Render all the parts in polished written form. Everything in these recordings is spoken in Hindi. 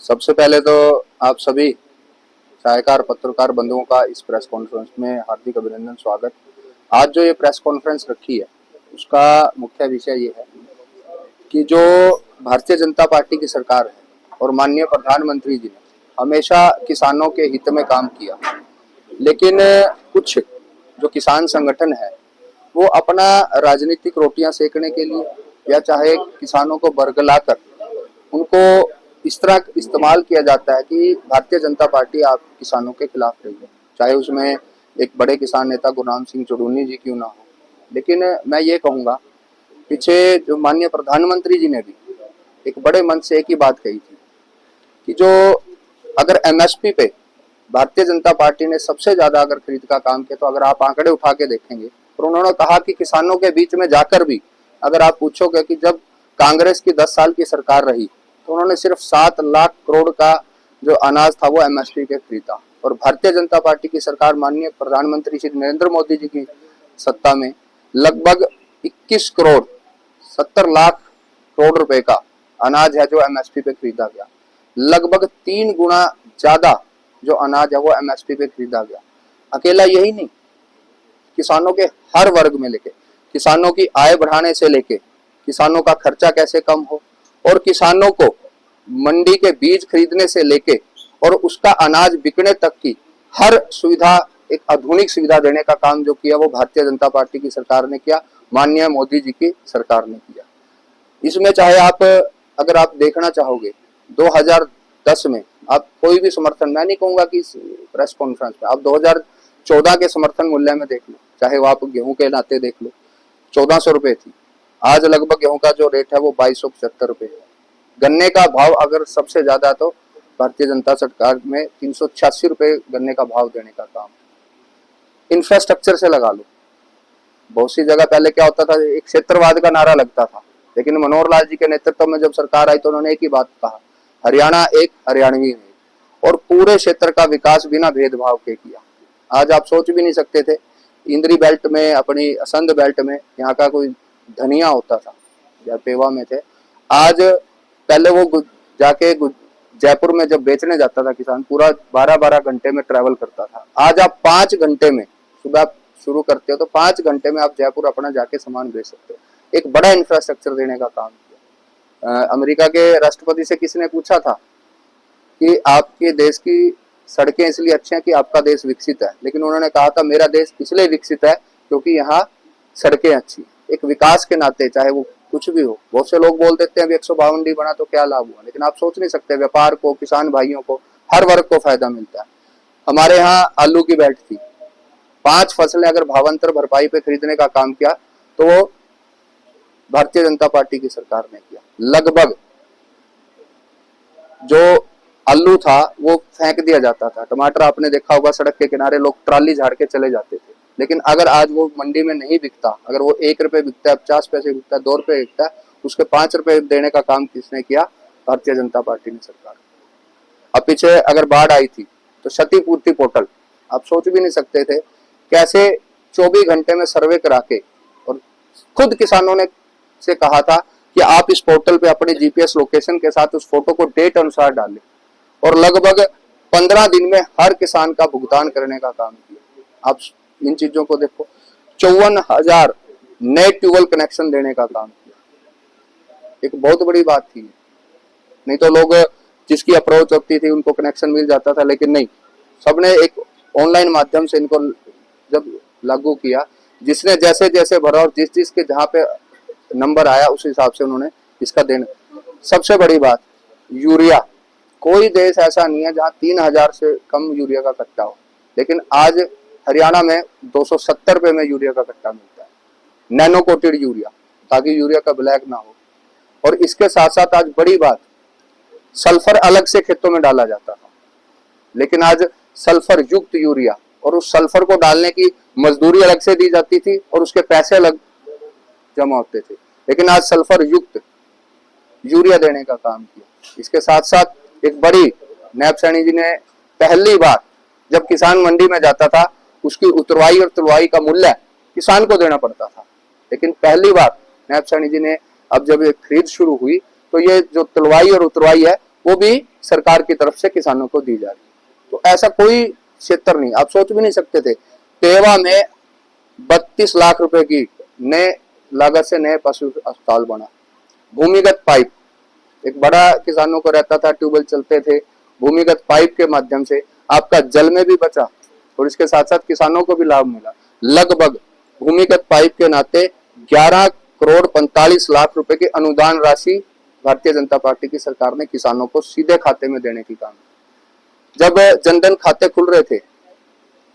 सबसे पहले तो आप सभी सहायकार पत्रकार बंधुओं का इस प्रेस कॉन्फ्रेंस में हार्दिक अभिनंदन, स्वागत। आज जो ये प्रेस कॉन्फ्रेंस रखी है उसका मुख्य विषय ये है कि जो भारतीय जनता पार्टी की सरकार है और माननीय प्रधानमंत्री जी ने हमेशा किसानों के हित में काम किया, लेकिन कुछ जो किसान संगठन है वो अपना राजनीतिक रोटियां सेकने के लिए या चाहे किसानों को बरगलाकर उनको इस तरह इस्तेमाल किया जाता है कि भारतीय जनता पार्टी आप किसानों के खिलाफ रही है, चाहे उसमें एक बड़े किसान नेता गुरनाम सिंह चुड़ूनी जी क्यों ना हो। लेकिन मैं ये कहूँगा, पीछे जो माननीय प्रधानमंत्री जी ने भी एक बड़े मन से एक ही बात कही थी कि जो अगर एमएसपी पे भारतीय जनता पार्टी ने सबसे ज्यादा अगर खरीद का काम किया, तो अगर आप आंकड़े उठा के देखेंगे तो उन्होंने कहा कि किसानों के बीच में जाकर भी अगर आप पूछोगे कि जब कांग्रेस की 10 साल की सरकार रही तो उन्होंने सिर्फ 7 लाख करोड़ का जो अनाज था वो एमएसपी पे खरीदा, और भारतीय जनता पार्टी की सरकार माननीय प्रधानमंत्री श्री नरेंद्र मोदी जी की सत्ता में लगभग 21 करोड़ 70 लाख करोड़ रुपए का अनाज है जो एमएसपी पे खरीदा गया। लगभग 3 गुना ज्यादा जो अनाज है वो एमएसपी पे खरीदा गया। अकेला यही नहीं, किसानों के हर वर्ग में लेके, किसानों की आय बढ़ाने से लेके किसानों का खर्चा कैसे कम हो, और किसानों को मंडी के बीज खरीदने से लेके और उसका अनाज बिकने तक की हर सुविधा, एक आधुनिक सुविधा देने का काम जो किया वो भारतीय जनता पार्टी की सरकार ने किया, माननीय मोदी जी की सरकार ने किया। इसमें चाहे आप अगर आप देखना चाहोगे 2010 में आप कोई भी समर्थन, मैं नहीं कहूंगा कि प्रेस कॉन्फ्रेंस में, आप 2014 के समर्थन मूल्य में देख लो, चाहे वो आप गेहूं के नाते देख लो, 1400 रुपए थी। आज लगभग गेहूं का जो रेट है वो 2275 रुपए है। गन्ने का भाव अगर सबसे ज्यादा तो भारतीय जनता सरकार में 386 रुपए गन्ने का भाव देने का काम। इंफ्रास्ट्रक्चर से लगा लो, बहुत सी जगह पहले क्या होता था, एक क्षेत्रवाद का नारा लगता था, लेकिन मनोहर लाल जी के नेतृत्व में जब सरकार आई तो उन्होंने एक ही बात कहा, हरियाणा एक, हरियाणवी एक, और पूरे क्षेत्र का विकास बिना भेदभाव के किया। आज आप सोच भी नहीं सकते थे, इंद्री बेल्ट में, अपनी असंध बेल्ट में यहाँ का कोई धनिया होता था या पेवा में थे, आज पहले वो जाके जयपुर में जब बेचने जाता था किसान, पूरा 12-12 घंटे में ट्रैवल करता था। आज आप 5 घंटे में, सुबह आप शुरू करते हो तो 5 घंटे में आप जयपुर अपना जाके सामान बेच सकते हो। एक बड़ा इंफ्रास्ट्रक्चर देने का काम किया। अमेरिका के राष्ट्रपति से किसी पूछा था कि आपके देश की सड़कें इसलिए अच्छी हैं कि आपका देश विकसित है, लेकिन उन्होंने कहा था मेरा देश इसलिए विकसित है क्योंकि यहाँ सड़कें अच्छी। एक विकास के नाते चाहे वो कुछ भी हो, बहुत से लोग बोल देते हैं 152 बना तो क्या लाभ हुआ, लेकिन आप सोच नहीं सकते व्यापार को, किसान भाइयों को, हर वर्ग को फायदा मिलता है। हमारे यहाँ आलू की बेल्ट थी, 5 फसलें अगर भावांतर भरपाई पे खरीदने का काम किया तो वो भारतीय जनता पार्टी की सरकार ने किया। लगभग जो आलू था वो फेंक दिया जाता था, टमाटर आपने देखा होगा सड़क के किनारे लोग ट्राली झाड़ के चले जाते थे, लेकिन अगर आज वो मंडी में नहीं बिकता, अगर वो 1 रुपए बिकता है, 50 पैसे बिकता है, 2 रुपए बिकता है, उसके 5 रुपए देने का काम किसने किया? भारतीय जनता पार्टी ने सरकार। अब पीछे अगर बाढ़ आई थी तो क्षतिपूर्ति पोर्टल, आप सोच भी नहीं सकते थे कैसे 24 घंटे में सर्वे करा के, और खुद किसानों ने से कहा था कि आप इस पोर्टल पे अपने जीपीएस लोकेशन के साथ उस फोटो को डेट अनुसार डालें, और लगभग 15 दिन में हर किसान का भुगतान करने का काम किया। आप इन चीजों को देखो, 54,000 नए ट्यूबवेल कनेक्शन देने का काम किया। एक बहुत बड़ी बात थी, नहीं तो लोग जिसकी अप्रोच होती थी उनको कनेक्शन मिल जाता था, लेकिन नहीं, सबने एक ऑनलाइन माध्यम से इनको जब लागू किया, जिसने जैसे जैसे भरा और जिस जिसके जहाँ पे नंबर आया उस हिसाब से उन्होंने इसका देना। सबसे बड़ी बात, यूरिया, कोई देश ऐसा नहीं है जहाँ 3000 से कम यूरिया का कट्टा हो, लेकिन आज हरियाणा में 270 रुपए में यूरिया का कट्टा मिलता है, नैनो कोटेड यूरिया, ताकि यूरिया का ब्लैक ना हो। और इसके साथ साथ आज बड़ी बात, सल्फर अलग से खेतों में डाला जाता था, लेकिन आज सल्फर युक्त यूरिया, और उस सल्फर को डालने की मजदूरी अलग से दी जाती थी और उसके पैसे अलग जमा होते थे, लेकिन आज सल्फर युक्त यूरिया देने का काम किया। इसके साथ साथ एक बड़ी, नायब सैनी जी ने पहली बार, जब किसान मंडी में जाता था उसकी उतरवाई और तुलवाई का मूल्य किसान को देना पड़ता था, लेकिन पहली बार नायब सैनी जी ने, अब जब ये खरीद शुरू हुई तो ये जो तुलवाई और उतरवाई है वो भी सरकार की तरफ से किसानों को दी जा रही है। तो ऐसा कोई क्षेत्र नहीं, आप सोच भी नहीं सकते थे। पेवा में 32 लाख रुपए की नए लागत से नए पशु अस्पताल बना। भूमिगत पाइप, एक बड़ा किसानों को रहता था, ट्यूबवेल चलते थे, भूमिगत पाइप के माध्यम से आपका जल में भी बचा और इसके साथ साथ किसानों को भी लाभ मिला। लगभग भूमिगत पाइप के नाते 11 करोड़ 45 लाख रुपए की अनुदान राशि भारतीय जनता पार्टी की सरकार ने किसानों को सीधे खाते में देने की काम। जब जनधन खाते खुल रहे थे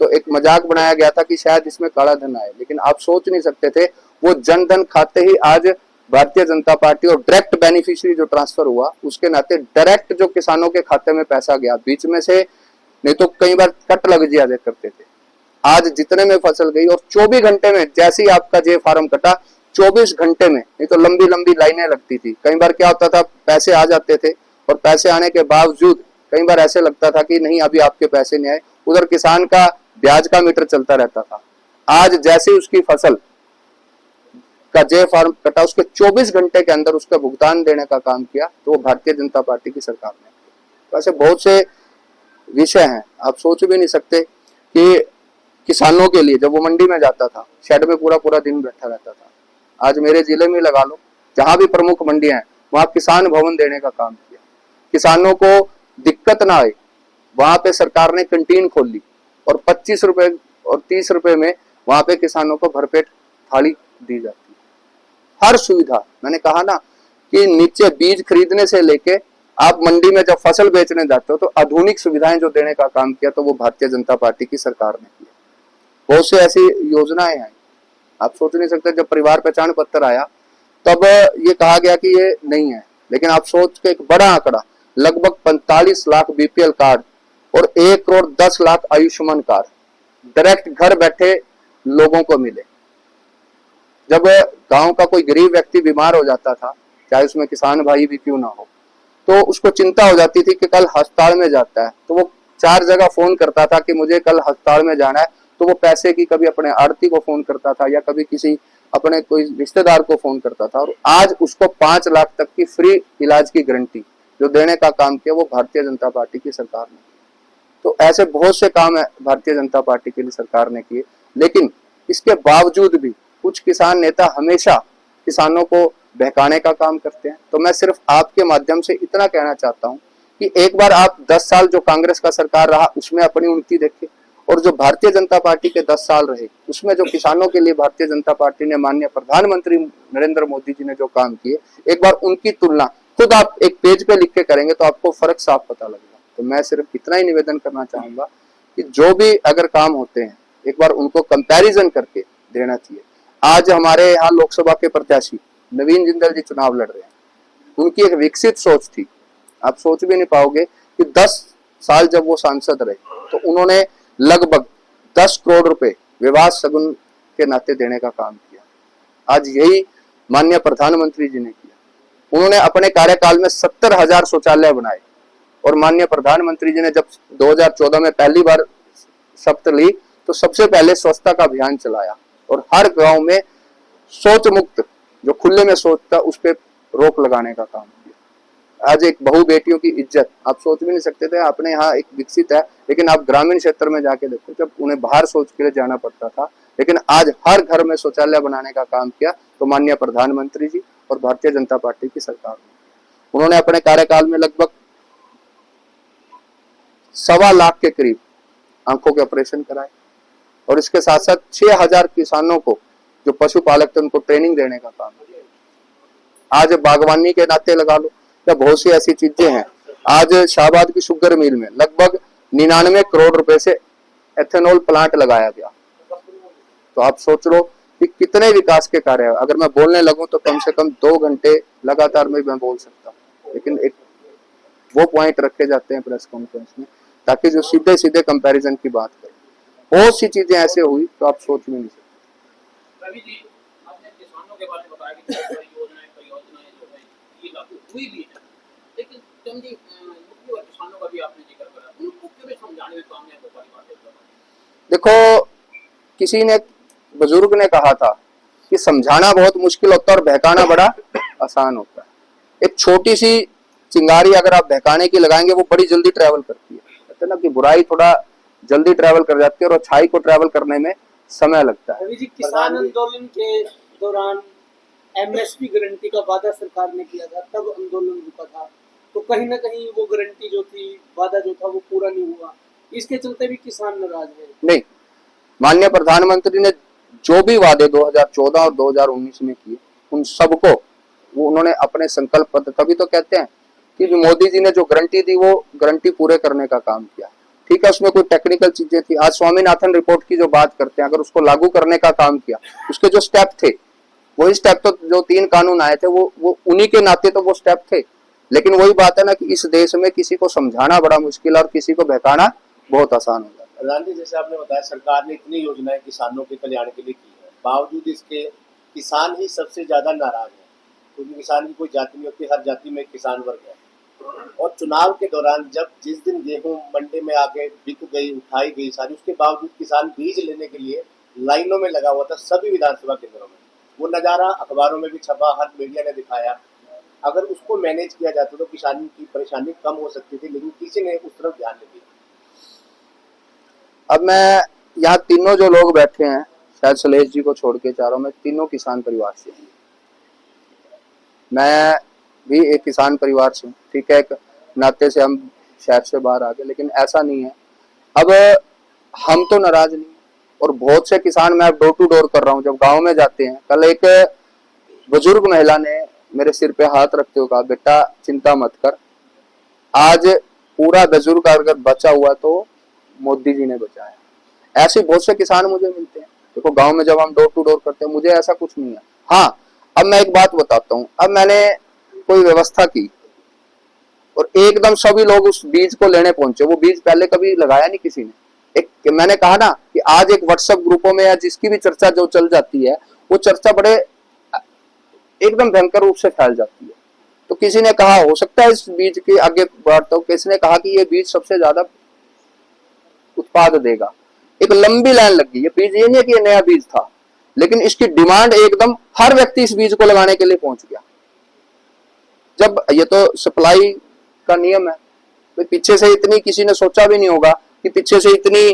तो एक मजाक बनाया गया था कि शायद इसमें काला धन आए, लेकिन आप सोच नहीं सकते थे वो जनधन खाते ही आज भारतीय जनता पार्टी और डायरेक्ट बेनिफिशियरी जो ट्रांसफर हुआ उसके नाते डायरेक्ट जो किसानों के खाते में पैसा गया, बीच में से नहीं तो कई बार कट लग जाया करते थे। आज जितने में फसल गई और 24 घंटे में जैसे ही आपका जे फार्म कटा 24 घंटे में, नहीं तो लंबी लंबी लाइनें लगती थी। कई बार क्या होता था, पैसे आ जाते थे और पैसे आने के बावजूद कई बार ऐसे लगता था कि नहीं अभी आपके पैसे नहीं आए, उधर किसान का ब्याज का मीटर चलता रहता था। आज जैसे ही उसकी फसल का जे फार्म कटा उसके 24 घंटे के अंदर उसका भुगतान देने का काम किया तो वो भारतीय जनता पार्टी की सरकार ने। ऐसे बहुत से विषय हैं, आप सोच भी नहीं सकते कि किसानों के लिए जब वो मंडी में जाता था शेड में पूरा पूरा दिन बैठा रहता था। आज मेरे जिले में लगा लो, जहां भी प्रमुख मंडियां हैं वहां किसान भवन देने का काम किया, किसानों को दिक्कत ना आए वहां पे सरकार ने कैंटीन खोल ली और 25 रुपए और 30 रुपए में वहां पे किसानों को भरपेट थाली दी जाती है। हर सुविधा, मैंने कहा ना कि नीचे बीज खरीदने से लेके आप मंडी में जब फसल बेचने जाते हो तो आधुनिक सुविधाएं जो देने का काम किया तो वो भारतीय जनता पार्टी की सरकार ने किया। बहुत से ऐसी योजनाएं आई, आप सोच नहीं सकते। जब परिवार पहचान पत्र आया तब ये कहा गया कि ये नहीं है, लेकिन आप सोच के एक बड़ा आंकड़ा, लगभग 45 लाख बीपीएल कार्ड और 1 करोड़ 10 लाख आयुष्मान कार्ड डायरेक्ट घर बैठे लोगों को मिले। जब गांव का कोई गरीब व्यक्ति बीमार हो जाता था, चाहे उसमें किसान भाई भी क्यों ना हो, तो उसको चिंता हो जाती थी कि कल अस्पताल में जाता है तो वो 4 जगह फोन करता था कि मुझे कल अस्पताल में जाना है। तो वो पैसे की कभी अपने आड़ती को फोन करता था या कभी किसी अपने कोई रिश्तेदार को फोन करता था, और आज उसको 5 लाख तक की फ्री इलाज की गारंटी जो देने का काम किया वो भारतीय जनता पार्टी की सरकार ने। तो ऐसे बहुत से काम है भारतीय जनता पार्टी की सरकार ने किए, लेकिन इसके बावजूद भी कुछ किसान नेता हमेशा किसानों को बहकाने का काम करते हैं। तो मैं सिर्फ आपके माध्यम से इतना कहना चाहता हूं कि एक बार आप 10 साल जो कांग्रेस का सरकार रहा उसमें अपनी उन्नति देखें, और जो भारतीय जनता पार्टी के 10 साल रहे उसमें जो किसानों के लिए भारतीय जनता पार्टी ने, माननीय प्रधानमंत्री नरेंद्र मोदी जी ने जो काम किए, एक बार उनकी तुलना खुद आप एक पेज पे लिख के करेंगे तो आपको फर्क साफ पता लगेगा। तो मैं सिर्फ इतना ही निवेदन करना चाहूंगा कि जो भी अगर काम होते हैं एक बार उनको कंपैरिजन करके देना चाहिए। आज हमारे यहाँ लोकसभा के प्रत्याशी नवीन जिंदल जी चुनाव लड़ रहे हैं, उनकी एक विकसित सोच थी, आप सोच भी नहीं पाओगे कि 10 साल जब वो सांसद रहे तो उन्होंने लगभग 10 करोड़ रुपए विवाह सगुन के नाते देने का काम किया। आज यही माननीय प्रधानमंत्री जी ने किया। उन्होंने अपने कार्यकाल में 70,000 शौचालय बनाए, और माननीय प्रधानमंत्री जी ने जब 2014 में पहली बार शपथ ली तो सबसे पहले स्वच्छता का अभियान चलाया और हर गांव में शौच मुक्त, जो खुले में शौच था, उस पर रोक लगाने का काम किया। आज एक बहू बेटियों की इज्जत, आप सोच भी नहीं सकते थे। अपने यहाँ एक विकसित है, लेकिन आप ग्रामीण क्षेत्र में जाके देखो, जब उन्हें बाहर शौच के लिए जाना पड़ता था, लेकिन आज हर घर में शौचालय बनाने का काम किया तो माननीय प्रधानमंत्री जी और भारतीय जनता पार्टी की सरकार ने। उन्होंने अपने कार्यकाल में लगभग 1.25 लाख के करीब आंखों के ऑपरेशन कराए, और इसके साथ साथ 6,000 किसानों को जो पशुपालक थे उनको ट्रेनिंग देने का काम किया। आज बागवानी के नाते लगा लो या बहुत सी ऐसी चीजें हैं। आज शाहबाद की शुगर मिल में लगभग 99 करोड़ रुपए से एथेनॉल प्लांट लगाया गया। तो आप सोच लो कि कितने विकास के कार्य है। अगर मैं बोलने लगूं तो कम से कम 2 घंटे लगातार मैं बोल सकता हूं, लेकिन एक वो पॉइंट रखे जाते हैं प्रेस कॉन्फ्रेंस में ताकि जो सीधे सीधे कंपैरिजन की बात करें। बहुत सी चीजें ऐसे हुई तो आप सोच भी नहीं सकते। रवि जी, आपने किसानों के बारे में बताया कि परियोजनाएं जो है ये लागू हुई भी है, लेकिन चंद जी मुख्य किसानों का भी आपने जिक्र करा, उनको क्यों समझाने में कामयाब हो पाई बातें? देखो, किसी ने, बुजुर्ग ने कहा था कि समझाना बहुत मुश्किल होता है और बहकाना बड़ा आसान होता है। एक छोटी सी चिंगारी अगर आप बहकाने की लगाएंगे वो बड़ी जल्दी ट्रेवल करती है। कहते हैं ना कि बुराई थोड़ा जल्दी ट्रेवल कर जाती है और अच्छाई को ट्रेवल करने में समय लगता है। रवि जी, किसान आंदोलन के दौरान एमएसपी गारंटी का वादा सरकार ने किया था, तब आंदोलन रुका था, तो कहीं ना कहीं वो गारंटी जो थी, वादा जो था वो पूरा नहीं हुआ, इसके चलते भी किसान नाराज है। नहीं, माननीय प्रधानमंत्री ने जो भी वादे 2014 और 2019 में किए उन सबको वो उन्होंने अपने संकल्प पत्र, तभी तो कहते हैं कि मोदी जी ने जो गारंटी दी वो गारंटी पूरे करने का काम किया। ठीक है, उसमें कोई टेक्निकल चीजें थी। आज स्वामीनाथन रिपोर्ट की जो बात करते हैं, अगर उसको लागू करने का काम किया, उसके जो स्टेप थे वही स्टेप, तो जो 3 कानून आए थे वो उन्हीं के नाते तो वो स्टेप थे। लेकिन वही बात है ना कि इस देश में किसी को समझाना बड़ा मुश्किल और किसी को बहकाना बहुत आसान होता है। प्रधान जी, जैसे आपने बताया सरकार ने इतनी योजनाएं किसानों के कल्याण के लिए की है, बावजूद इसके किसान ही सबसे ज्यादा नाराज है, क्योंकि किसान की कोई जाति नहीं होती, हर जाति में किसान वर्ग है। और चुनाव के दौरान जब जिस दिन गेहूं मंडी में आके बिक गई, उठाई गई सारी, उसके बावजूद किसान बीज लेने के लिए लाइनों में लगा हुआ था सभी विधानसभा केंद्रों में। वो नज़ारा अखबारों में भी छपा, हर मीडिया ने दिखाया। अगर उसको मैनेज किया जाता तो किसान की परेशानी कम हो सकती थी, लेकिन किसी ने उस तरफ ध्यान नहीं दिया। अब मैं यहाँ तीनों जो लोग बैठे हैं, शायद सलेश जी को छोड़ के चारों में, तीनों किसान परिवार से हैं। मैं भी एक किसान परिवार से हूँ। ठीक है, एक नाते से हम शहर से बाहर आ गए, लेकिन ऐसा नहीं है। अब हम तो नाराज नहीं, और बहुत से किसान, मैं अब डोर टू डोर कर रहा हूँ, जब गांव में जाते हैं। कल एक बुजुर्ग महिला ने मेरे सिर पे हाथ रखते हुए कहा, बेटा चिंता मत कर, आज पूरा बुजुर्ग अगर बचा हुआ तो मोदी जी ने बचाया। ऐसे बहुत से किसान मुझे मिलते हैं। देखो, गांव में जब हम डोर टू डोर करते हैं, मुझे ऐसा कुछ नहीं है। हाँ, अब मैं एक बात बताता हूँ। अब मैंने कोई व्यवस्था की और एकदम सभी लोग उस बीज को लेने पहुंचे। वो बीज पहले कभी लगाया नहीं किसी ने। एक मैंने कहा ना कि आज एक व्हाट्सएप ग्रुपों में या जिसकी भी चर्चा जो चल जाती है, वो चर्चा बड़े एकदम भयंकर रूप से फैल जाती है। तो किसी ने कहा, हो सकता है इस बीज के आगे बढ़ता हूं, किसी ने कहा कि ये बीज सबसे ज्यादा उत्पाद देगा। एक लंबी लाइन लग गई। ये बीज ये नहीं है कि ये नया बीज था, लेकिन इसकी डिमांड एकदम, हर व्यक्ति इस बीज को लगाने के लिए पहुंच गया। जब ये तो सप्लाई का नियम है, तो पीछे से इतनी किसी ने सोचा भी नहीं होगा कि पीछे से इतनी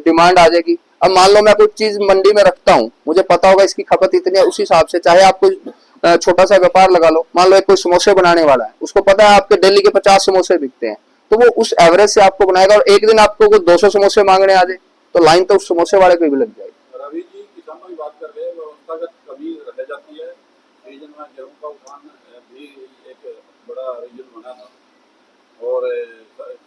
डिमांड आ जाएगी। अब मान लो मैं कोई चीज मंडी में रखता हूँ, मुझे पता होगा इसकी खपत इतनी है, उस हिसाब से, चाहे आप कोई छोटा सा व्यापार लगा लो, मान लो एक कोई समोसे बनाने वाला है, उसको पता है आपके डेली के 50 समोसे बिकते हैं, तो वो उस एवरेज से आपको बनाएगा। और एक दिन आपको 200 समोसे मांगने आ जाए तो लाइन तो उस समोसे वाले को भी लग जाएगी। रवि जी, किसानों की बात कर रहे हैं, व्यवस्थागत कमी रह जाती है। रीजन में गेहूं का उठान भी एक बड़ा रीजन बना था, और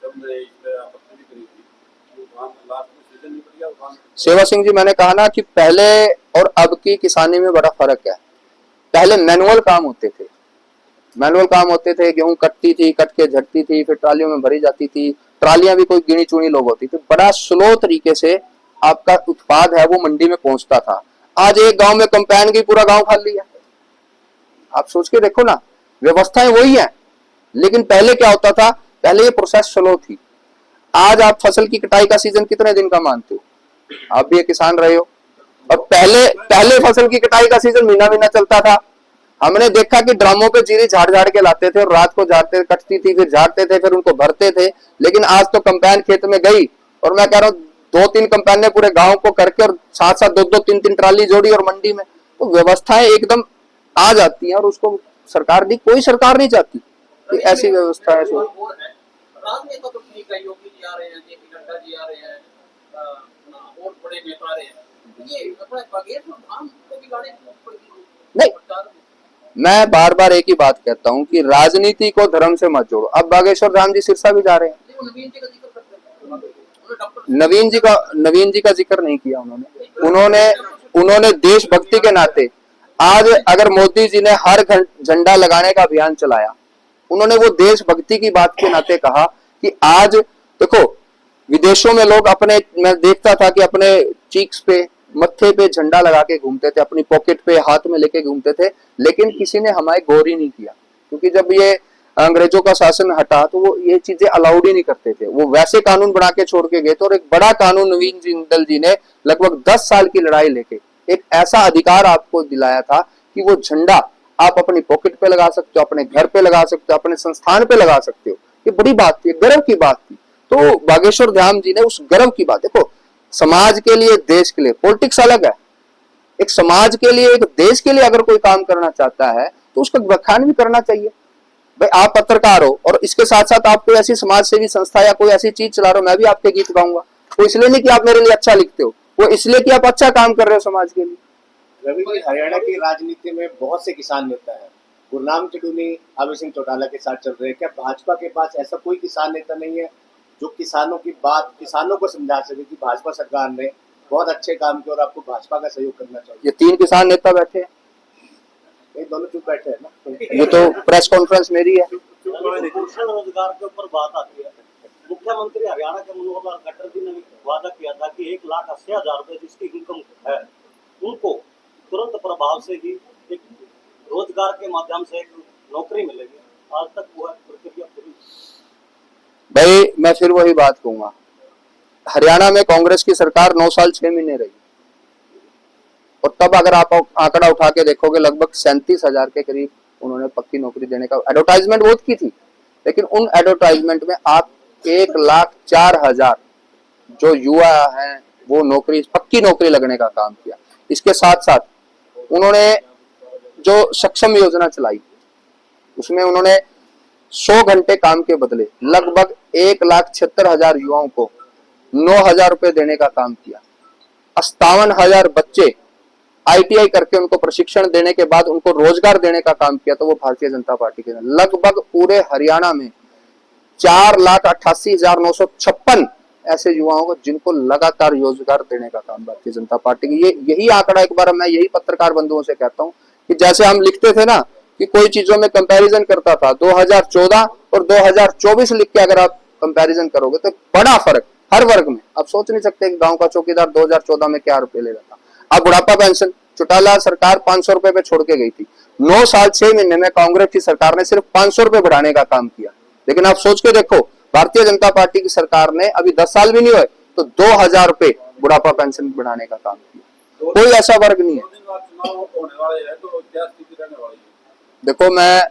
जब ने इस पे आपत्ति भी करी थी, उठान लास्ट में सीजन निकल गया उठान। सेवा सिंह जी, मैंने कहा ना कि पहले और अब की किसानी में बड़ा फर्क है। पहले मैनुअल काम होते थे, गेहूं कटती थी, कट के झटती थी, फिर ट्रालियों में भरी जाती थी। ट्रालियां भी कोई गिनी चुनी लोग होती थी। बड़ा स्लो तरीके से आपका उत्पाद है वो मंडी में पहुंचता था। आज एक गांव में कंपेन की पूरा गांव खाली है। आप सोच के देखो ना, व्यवस्थाएं वही है, लेकिन पहले क्या होता था, पहले ये प्रोसेस स्लो थी। आज आप फसल की कटाई का सीजन कितने दिन का मानते हो? आप भी एक किसान रहे हो, और पहले फसल की कटाई का सीजन महीना चलता था। हमने देखा कि ड्रामों पे जीरी झाड़ के लाते थे और रात को झाड़ते, कटती थी, फिर झाड़ते थे, फिर उनको भरते थे। लेकिन आज तो कंपेन खेत में गई, और मैं कह रहा हूँ 2-3 कंपेन ने पूरे गांव को करके, और साथ 2-2, 3-3 ट्राली जोड़ी और मंडी में, तो व्यवस्थाएं एकदम आ जाती हैं। और उसको सरकार कोई सरकार नहीं चाहती कि ऐसी व्यवस्था है। राजनेता तो ठीक है, योगी जी आ रहे हैं, जेपी नड्डा जी आ रहे हैं, और बड़े नेता आ रहे हैं, ये अपना बागेश्वर में धाम को बिगाड़े नहीं, मैं बार बार एक ही बात कहता हूं कि राजनीति को धर्म से मत जोड़ो। अब बागेश्वर धाम जी सिरसा भी जा रहे हैं। नवीन जी का जिक्र नहीं किया उन्होंने देशभक्ति के नाते, आज अगर मोदी जी ने हर घर झंडा लगाने का अभियान चलाया, उन्होंने वो देशभक्ति की बात के नाते कहा कि आज देखो, विदेशों में लोग अपने, मैं देखता था कि अपने चीक्स पे, मत्थे पे झंडा लगा के घूमते थे, अपनी पॉकेट पे हाथ में लेके घूमते थे, लेकिन किसी ने हमारे गौर ही नहीं किया। क्योंकि जब ये अंग्रेजों का शासन हटा तो वो ये चीजें अलाउड ही नहीं करते थे। वो वैसे कानून बना के छोड़ के गए थे, और एक बड़ा कानून नवीन जिंदल जी ने लगभग 10 साल की लड़ाई लेके एक ऐसा अधिकार आपको दिलाया था कि वो झंडा आप अपनी पॉकेट पे लगा सकते हो, अपने घर पे लगा सकते हो, अपने संस्थान पे लगा सकते हो। ये बड़ी बात थी, गर्व की बात थी। तो बागेश्वर धाम जी ने उस गर्व की बात, देखो समाज के लिए, देश के लिए, पॉलिटिक्स अलग है, एक समाज के लिए, एक देश के लिए अगर कोई काम करना चाहता है तो उसका बखान भी करना चाहिए। भाई आप पत्रकार हो और इसके साथ साथ आप कोई ऐसी समाज सेवी संस्था या कोई ऐसी चीज चला रहे हो, मैं भी आपके गीत गाऊंगा। वो इसलिए नहीं कि आप मेरे लिए अच्छा लिखते हो, वो इसलिए कि आप अच्छा काम कर रहे हो समाज के लिए। रवि जी, हरियाणा की राजनीति में बहुत से किसान नेता हैं। गुरनाम चटूनी अभय सिंह चौटाला के साथ चल रहे हैं। क्या भाजपा के पास ऐसा कोई किसान नेता नहीं है जो किसानों की बात, किसानों को समझा सके कि भाजपा सरकार ने बहुत अच्छे काम किए और आपको भाजपा का सहयोग करना चाहिए? ये 3 किसान नेता बैठे हैं, ये दोनों चुप बैठे हैं ना। ये तो प्रेस कॉन्फ्रेंस मेरी है। पोषण रोजगार के ऊपर बात आती है। मुख्यमंत्री हरियाणा के मनोहर लाल खट्टर जी ने वादा किया था कि 1,80,000 रुपए जिसकी इनकम है उनको तुरंत प्रभाव से ही एक रोजगार के माध्यम से एक नौकरी मिलेगी। आज तक वो प्रक्रिया पूरी। भाई मैं फिर वही बात कहूंगा, हरियाणा में कांग्रेस की सरकार 9 साल 6 महीने रही और तब अगर आप आंकड़ा उठा के देखोगे लगभग 37,000 के करीब उन्होंने पक्की नौकरी देने का एडवर्टाइजमेंट बहुत की थी, लेकिन उन एडवर्टाइजमेंट में आप 1,04,000 जो युवा हैं वो नौकरी, पक्की नौकरी लगने का काम किया। इसके साथ साथ उन्होंने जो सक्षम योजना चलाई उसमें उन्होंने 100 घंटे काम के बदले लगभग 1,76,000 युवाओं को 9,000 रुपए देने का काम किया। 57,000 बच्चे ITI करके उनको प्रशिक्षण देने के बाद उनको रोजगार देने का काम किया। तो वो भारतीय जनता पार्टी के लगभग पूरे हरियाणा में 4,88,956 ऐसे युवाओं को जिनको लगातार रोजगार देने का काम भारतीय जनता पार्टी की। यही आंकड़ा एक बार मैं यही पत्रकार बंधुओं से कहता हूं कि जैसे हम लिखते थे ना कि कोई चीजों में कंपैरिजन करता था, 2014 और 2024 लिख के अगर आप कंपैरिजन करोगे तो बड़ा फर्क हर वर्ग में। आप सोच नहीं सकते कि गांव का चौकीदार 2014 में क्या रुपए ले रहा था। अब बुढ़ापा पेंशन चौटाला सरकार 500 रुपए पे छोड़ के गई थी, 9 साल 6 महीने में कांग्रेस की सरकार ने सिर्फ 500 रुपए बढ़ाने का काम किया। लेकिन आप सोच के देखो, भारतीय जनता पार्टी की सरकार ने अभी 10 साल भी नहीं हुए तो 2,000 रुपए बुढ़ापा पेंशन बढ़ाने का काम किया। कोई ऐसा वर्ग नहीं है। चुनाव होने वाले हैं तो क्या स्थिति रहने वाली है? देखो मैं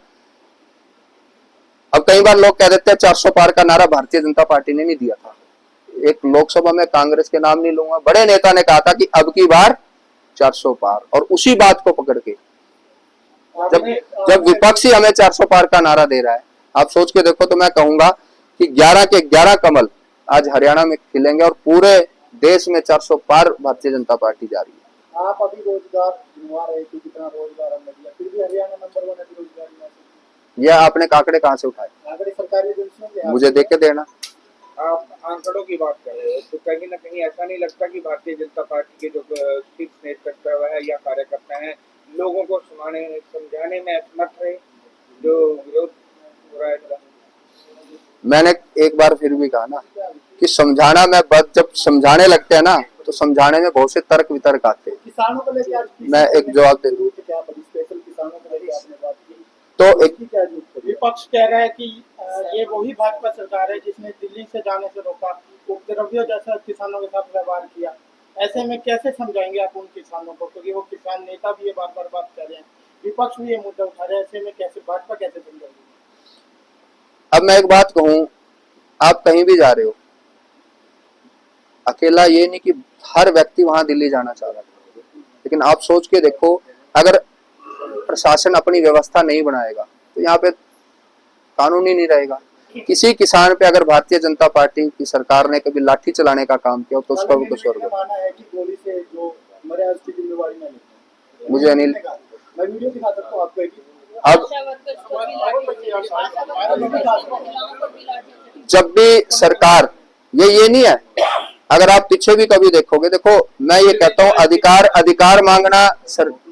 अब कई बार लोग कह देते हैं 400 पार का नारा भारतीय जनता पार्टी ने नहीं दिया था। एक लोकसभा में कांग्रेस के नाम नहीं लूंगा, बड़े नेता ने कहा था कि अब की बार 400 पार, और उसी बात को पकड़ के जब विपक्षी हमें 400 पार का नारा दे रहा है, आप सोच के देखो तो मैं कहूंगा कि 11 के 11 कमल आज हरियाणा में खिलेंगे और पूरे देश में 400 पार भारतीय जनता पार्टी जा रही है। आप अभी रोजगार ढूंढवा रहे थे, कितना रोजगार हमने दिया, फिर भी हरियाणा नंबर 1 है बेरोजगारी में। यह आपने आंकड़े कहां से उठाए? आंकड़े सरकारी एजेंसियों के मुझे देख के देना। आप आंकड़ों की बात कर रहे हो तो कहीं ना कहीं ऐसा नहीं लगता कि भारतीय जनता पार्टी के जो शीर्ष नेतृत्व है या कार्यकर्ता हैं लोगों को समझाने में असमर्थ रहे, जो विरोध हो रहा है? मैंने एक बार फिर भी कहा ना कि समझाना में जब समझाने लगते हैं ना तो समझाने में बहुत से तर्क वितर्क आते हैं। किसानों को लेकर आज मैं एक जवाब दे दूं क्या स्पेशल किसानों को लेकर आपने बात की तो एक विपक्ष कह रहा है कि ये वही भाजपा सरकार है जिसने दिल्ली से जाने से रोका, उपद्रवियों जैसा किसानों के साथ व्यवहार किया। ऐसे में कैसे समझाएंगे आप उन किसानों को, क्योंकि वो किसान नेता भी ये बार बार बात कर रहे हैं, विपक्ष भी ये मुद्दा उठा रहे हैं। ऐसे में कैसे भाजपा कैसे समझाएगी? अब मैं एक बात कहूं, आप कहीं भी जा रहे हो, अकेला ये नहीं कि हर व्यक्ति वहां दिल्ली जाना चाह रहा था, लेकिन आप सोच के देखो अगर प्रशासन अपनी व्यवस्था नहीं बनाएगा तो यहाँ पे कानून ही नहीं रहेगा। किसी किसान पे अगर भारतीय जनता पार्टी की सरकार ने कभी लाठी चलाने का काम किया तो उसका भी कसूर होगा। माना है कि गोली से जो मरे उसकी जिम्मेवारी मैं लेता हूं। मुझे अनिल मैं वीडियो दिखा सकता हूं आपको। अब जब भी सरकार ये नहीं है, अगर आप पीछे भी कभी देखोगे, देखो मैं ये कहता हूँ अधिकार मांगना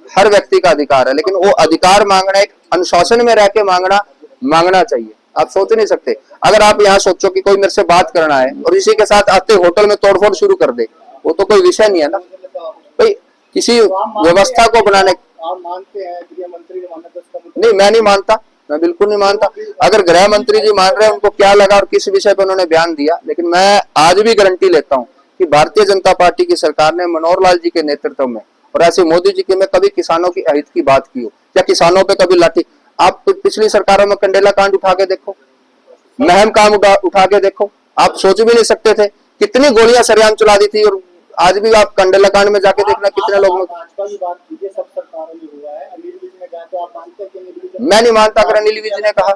हर व्यक्ति का अधिकार है, लेकिन वो अधिकार मांगना एक अनुशासन में रह के मांगना चाहिए। आप सोच नहीं सकते अगर आप यहाँ सोचो कि कोई मेरे से बात करना है और इसी के साथ आते होटल में तोड़फोड़ शुरू कर दे, वो तो कोई विषय नहीं है ना भाई। किसी व्यवस्था को बनाने आप मानते हैं गृह मंत्री ने माना? नहीं, मैं नहीं मानता, मैं बिल्कुल नहीं मानता। अगर गृह मंत्री जी मान रहे हैं, उनको क्या लगा और किस विषय पर उन्होंने बयान दिया, लेकिन मैं आज भी गारंटी लेता हूं कि भारतीय जनता पार्टी की सरकार ने मनोहर लाल जी के नेतृत्व में और ऐसे मोदी जी के में कभी किसानों की अहित की बात की हो। या किसानों पे कभी लाठी। आप पिछली सरकारों में कंडेला कांड उठा के देखो, महम काम उठा के देखो, आप सोच भी नहीं सकते थे कितनी गोलियां सरेआम चला दी थी। और आज भी आप कंडेला कांड में जाके देखना कितने लोगों ने। भाजपा की बात कीजिए, सब सरकारों में हुआ है। अनिल विज ने कहा, तो आप मानते हैं कि अनिल विज? मैं नहीं मानता अगर अनिल विज ने कहा।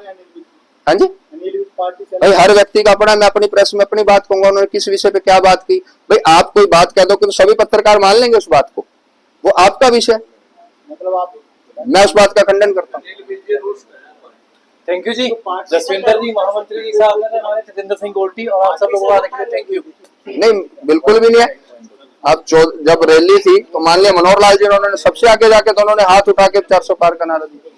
हाँ जी, अनिल विज पार्टी से भाई हर व्यक्ति का अपना, मैं अपनी प्रेस में अपनी बात कहूंगा, उन्होंने किस विषय पे क्या बात की। भाई आप कोई बात कह दो कि तो सभी पत्रकार मान लेंगे उस बात को, वो आपका विषय, मतलब आप मैं उस बात का खंडन करता हूँ। थैंक यू जी, जसविंदर जी, महामंत्री जी साहब, हमारे जितेंद्र सिंह गोल्टी, और आप सब लोगों का थैंक यू। नहीं, बिल्कुल भी नहीं है। अब जब रैली थी तो मान लिया मनोहर लाल जी ने, उन्होंने सबसे आगे जाके तो उन्होंने हाथ उठा के 400 पार का नारा दिया।